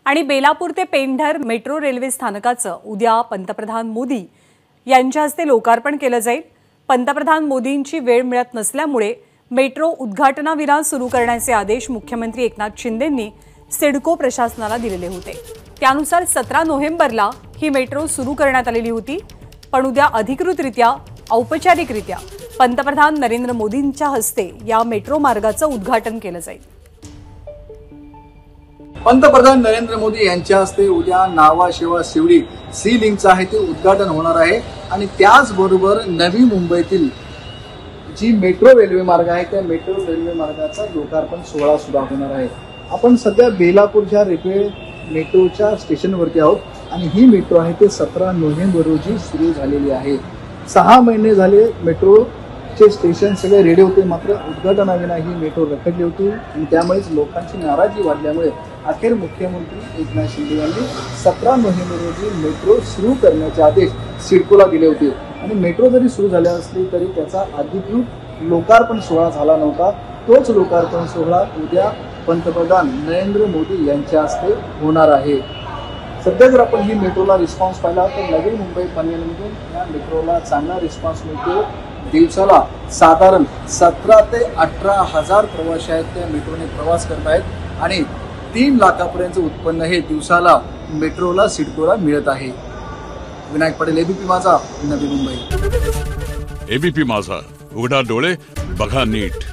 आणि बेलापूर ते पेंढर metro railway स्थानकाचं उद्या पंतप्रधान मोदी यांच्या हस्ते लोकार्पण केलं जाईल। पंतप्रधान मोदींची वेळ मिळत नसल्यामुळे मेट्रो उद्घाटनाविना सुरू करण्याचे आदेश मुख्यमंत्री एकनाथ शिंदेंनी सिडको प्रशासनाला दिलेले होते। त्यानुसार 17 नोव्हेंबरला ही मेट्रो सुरू करण्यात आलेली होती, पण उद्या अधिकृतरित्या औपचारिकरित्या पंतप्रधान नरेंद्र मोदींच्या हस्ते या मेट्रो मार्गाचं उद्घाटन केलं जाईल। पंतप्रधान नरेंद्र मोदी यांच्या हस्ते उद्या नावा शेवा शिवडी सी लिंकचं आहे ते उद्घाटन होणार आहे आणि त्याचबरोबर नवी मुंबईतील जी मेट्रो रेल्वे मार्ग आहे त्या मेट्रो रेल्वे मार्गाचा लोकार्पण सोहळा सुद्धा होणार आहे। आपण सध्या बेलापूरच्या रेल्वे मेट्रोच्या स्टेशनवरती आहोत आणि ही मेट्रो आहे ते 17 नोव्हेंबर रोजी सुरू झालेली आहे। 6 महिने झाले मेट्रोचे स्टेशन सगळे रेडी होते, मात्र उद्घाटनाविना ही मेट्रो रखडली होती आणि त्यामुळेच लोकांची नाराजी वाढल्यामुळे अखेर मुख्यमंत्री एकनाथ शिंदे यांनी 17 नोव्हेंबर रोजी मेट्रो सुरू करण्याचे आदेश सिडकोला दिले होते आणि मेट्रो जरी सुरू झाली असली तरी त्याचा अधिकृत लोकार्पण सोहळा झाला नव्हता। तोच लोकार्पण सोहळा उद्या पंतप्रधान नरेंद्र मोदी यांच्या हस्ते होणार आहे। सध्या जर आपण ही मेट्रोला रिस्पॉन्स पाहिला तर नवी मुंबई पनवेलमधून या मेट्रोला चांगला रिस्पॉन्स मिळतो। दिवसाला साधारण 17 ते 18 हजार प्रवासी आहेत त्या मेट्रोने प्रवास करत आहेत आणि 3 लाखापर्यंत उत्पन्न हे दिवसाला मेट्रोला सिडकोला मिळत आहे। विनायक पटेल, एबीपी माझा, नवी मुंबई। एबीपी माझा, उघडा डोळे बघा नीट।